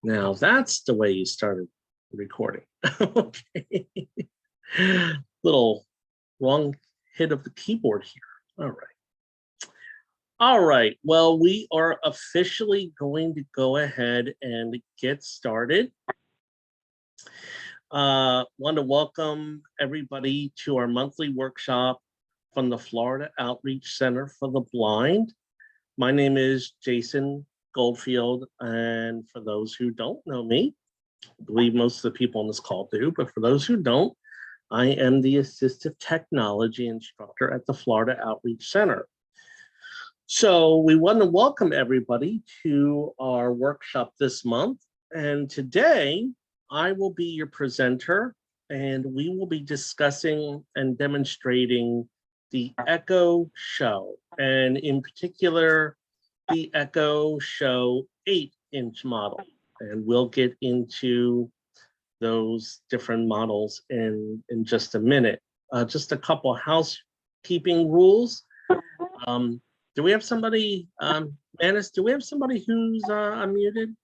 Now that's the way you started recording. Okay. Little wrong hit of the keyboard here. All right. All right. Well, we are officially going to go ahead and get started. Want to welcome everybody to our monthly workshop from the Florida Outreach Center for the Blind. My name is Jason Goldfield, and for those who don't know me, I believe most of the people on this call do, but for those who don't, I am the assistive technology instructor at the Florida Outreach Center. So we want to welcome everybody to our workshop this month. And today I will be your presenter, and we will be discussing and demonstrating the Echo Show, and in particular, the Echo Show 8-inch model. And we'll get into those different models in just a minute. Just a couple housekeeping rules. Do we have somebody, Manus, do we have somebody who's unmuted?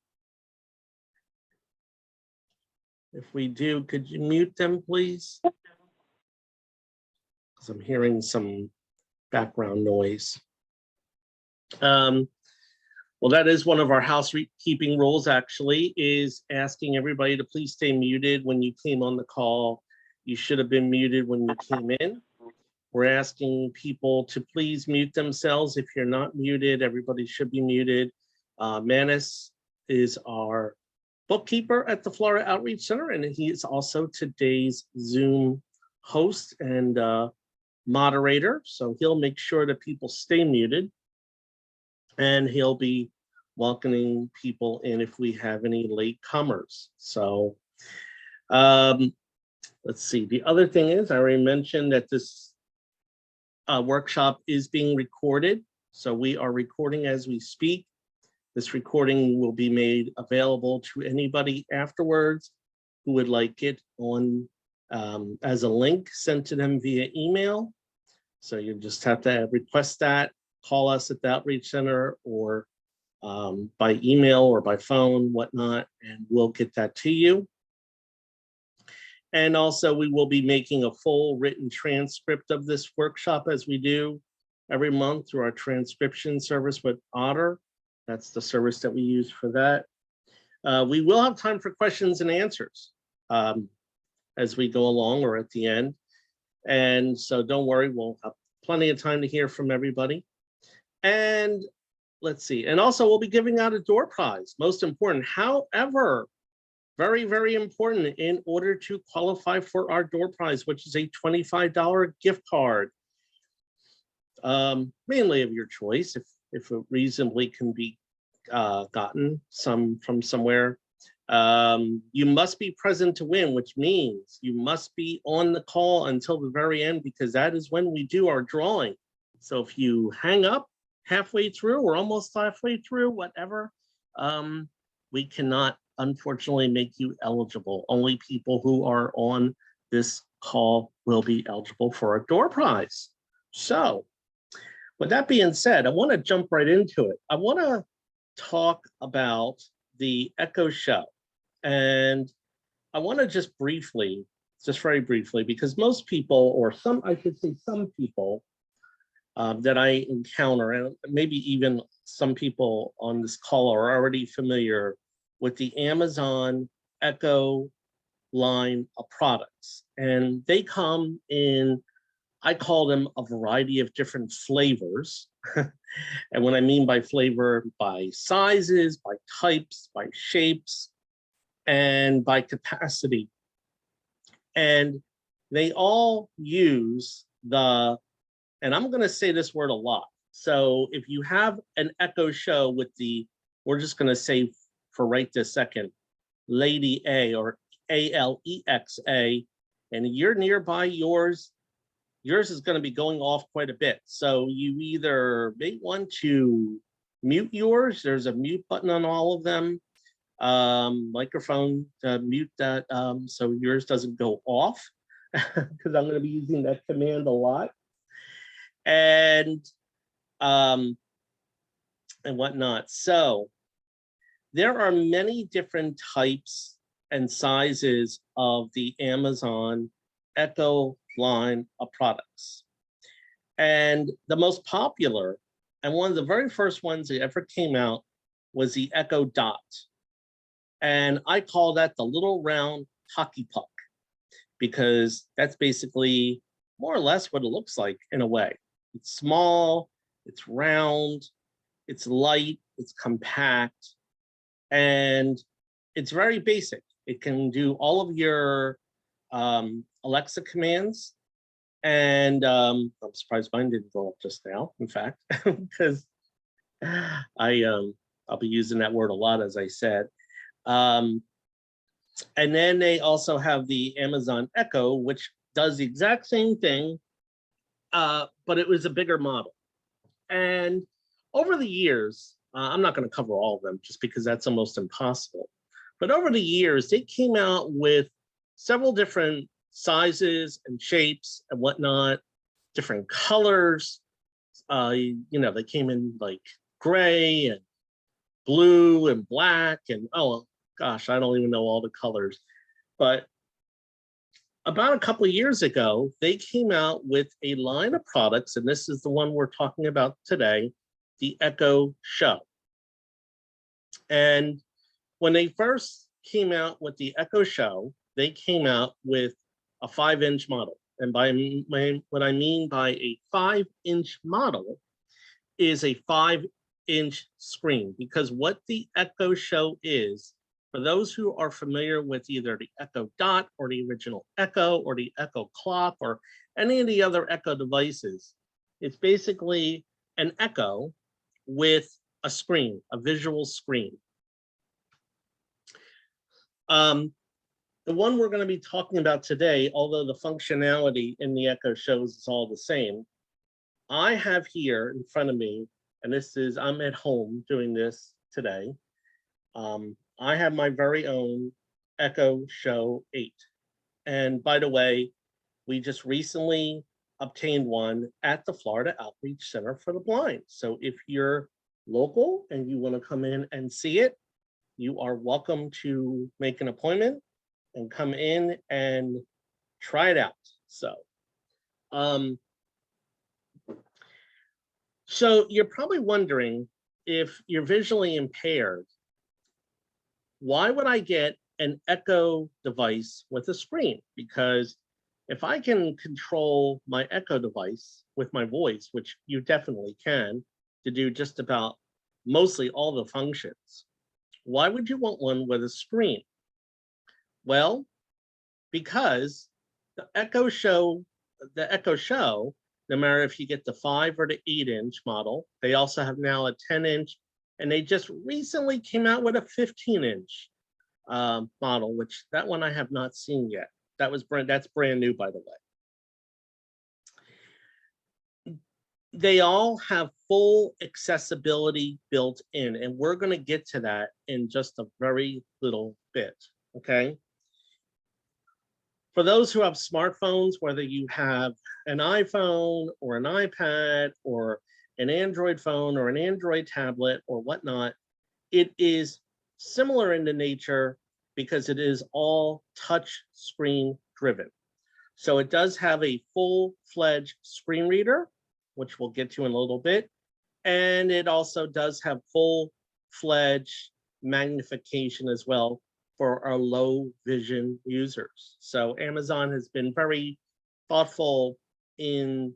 If we do, could you mute them, please? Because I'm hearing some background noise. Well, that is one of our housekeeping rules, actually, is asking everybody to please stay muted when you came on the call. You should have been muted when you came in. We're asking people to please mute themselves. If you're not muted, everybody should be muted. Manus is our bookkeeper at the Florida Outreach Center, and he is also today's Zoom host and moderator. So he'll make sure that people stay muted, and he'll be welcoming people in if we have any late comers. So let's see. The other thing is, I already mentioned that this workshop is being recorded. So we are recording as we speak. This recording will be made available to anybody afterwards who would like it on as a link sent to them via email. So you just have to request that, call us at the Outreach Center, or by email or by phone, whatnot, and we'll get that to you. And also we will be making a full written transcript of this workshop, as we do every month through our transcription service with Otter. That's the service that we use for that. We will have time for questions and answers as we go along or at the end. And so don't worry, we'll have plenty of time to hear from everybody. And let's see, and also we'll be giving out a door prize, most important. However, very, very important in order to qualify for our door prize, which is a $25 gift card, mainly of your choice, if it reasonably can be gotten from somewhere. You must be present to win, which means you must be on the call until the very end, because that is when we do our drawing. So if you hang up halfway through or almost halfway through, whatever, we cannot unfortunately make you eligible. Only people who are on this call will be eligible for a door prize. So with that being said, I want to jump right into it. I want to talk about the Echo Show. And I want to just very briefly, because most people, or some, I should say some people that I encounter, and maybe even some people on this call are already familiar with the Amazon Echo line of products. And they come in, I call them a variety of different flavors. And what I mean by flavor, by sizes, by types, by shapes, and by capacity. And they all use the, and I'm going to say this word a lot. So if you have an Echo Show with the, we're just going to say for right this second, Lady A or ALEXA, and you're nearby, yours is going to be going off quite a bit. So you either may want to mute yours. There's a mute button on all of them. Microphone to mute that so yours doesn't go off, because I'm going to be using that command a lot. And whatnot. So there are many different types and sizes of the Amazon Echo line of products. And the most popular, and one of the very first ones that ever came out, was the Echo Dot. And I call that the little round hockey puck, because that's basically more or less what it looks like in a way. It's small, it's round, it's light, it's compact, and it's very basic. It can do all of your Alexa commands. And I'm surprised mine didn't go up just now, in fact, because I'll be using that word a lot, as I said. And then they also have the Amazon Echo, which does the exact same thing, but it was a bigger model. And over the years, I'm not going to cover all of them just because that's almost impossible. But over the years, they came out with several different sizes and shapes and whatnot, different colors. You know, they came in like gray and blue and black and, oh gosh, I don't even know all the colors. But about a couple of years ago, they came out with a line of products, and this is the one we're talking about today, the Echo Show. And when they first came out with the Echo Show, they came out with a 5-inch model. And by what I mean by a 5-inch model is a 5-inch screen, because what the Echo Show is, for those who are familiar with either the Echo Dot or the original Echo or the Echo Clock or any of the other Echo devices, it's basically an Echo with a screen, a visual screen. The one we're going to be talking about today, although the functionality in the Echo Shows is all the same, I have here in front of me, and this is, I'm at home doing this today. I have my very own Echo Show 8. And by the way, we just recently obtained one at the Florida Outreach Center for the Blind. So if you're local and you want to come in and see it, you are welcome to make an appointment and come in and try it out. So you're probably wondering, if you're visually impaired, why would I get an Echo device with a screen? Because if I can control my Echo device with my voice, which you definitely can, to do just about mostly all the functions, why would you want one with a screen? Well, because the Echo Show, no matter if you get the 5 or the 8-inch model, they also have now a 10-inch, and they just recently came out with a 15-inch model, which that one I have not seen yet. That's brand new, by the way. They all have full accessibility built in, and we're going to get to that in just a very little bit, okay? For those who have smartphones, whether you have an iPhone or an iPad or an Android phone or an Android tablet or whatnot, it is similar in the nature because it is all touch screen driven. So it does have a full-fledged screen reader, which we'll get to in a little bit. And it also does have full-fledged magnification as well for our low vision users. So Amazon has been very thoughtful in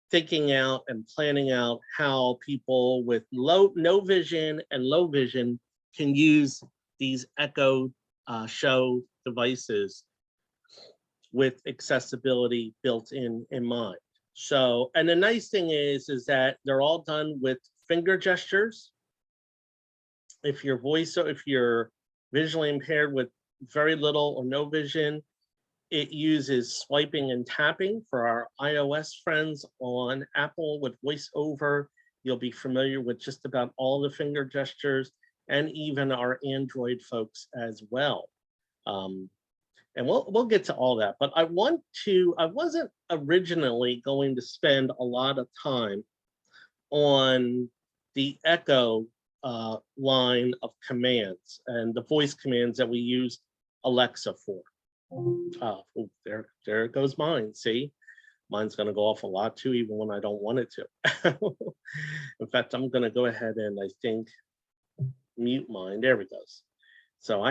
thinking out and planning out how people with no vision and low vision can use these Echo Show devices with accessibility built in mind. So, and the nice thing is that they're all done with finger gestures. If you're visually impaired with very little or no vision, it uses swiping and tapping. For our iOS friends on Apple with VoiceOver, you'll be familiar with just about all the finger gestures, and even our Android folks as well. And we'll get to all that, but I wasn't originally going to spend a lot of time on the Echo line of commands and the voice commands that we use Alexa for. Oh, there goes mine. See, mine's going to go off a lot too, even when I don't want it to. In fact, I'm going to go ahead and I think mute mine. There we go. So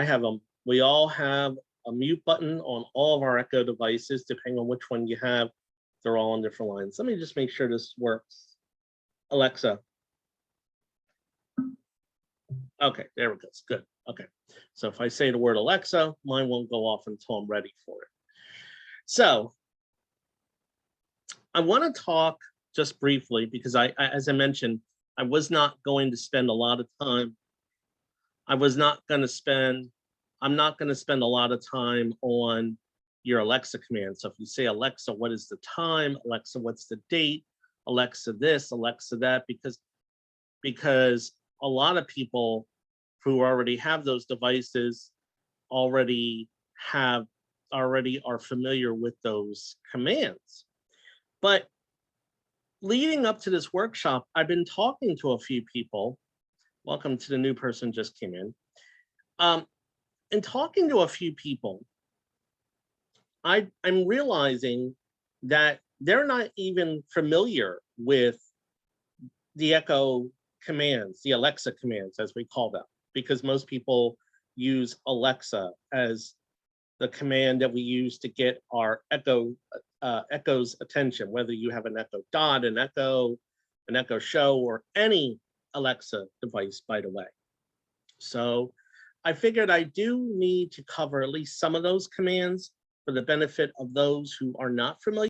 we all have a mute button on all of our Echo devices, depending on which one you have. They're all on different lines. Let me just make sure this works. Alexa. Okay, there it goes. Good. Okay. So if I say the word Alexa, mine won't go off until I'm ready for it. So I want to talk just briefly because as I mentioned, I was not going to spend a lot of time. I'm not going to spend a lot of time on your Alexa command. So if you say, Alexa, what is the time? Alexa, what's the date? Alexa this, Alexa that, because a lot of people who already have those devices already are familiar with those commands. But leading up to this workshop, I've been talking to a few people. Welcome to the new person just came in. And talking to a few people, I'm realizing that they're not even familiar with the Echo commands, the Alexa commands, as we call them, because most people use Alexa as the command that we use to get our Echo's attention, whether you have an Echo Dot, an Echo Show, or any Alexa device, by the way. So I figured I do need to cover at least some of those commands for the benefit of those who are not familiar.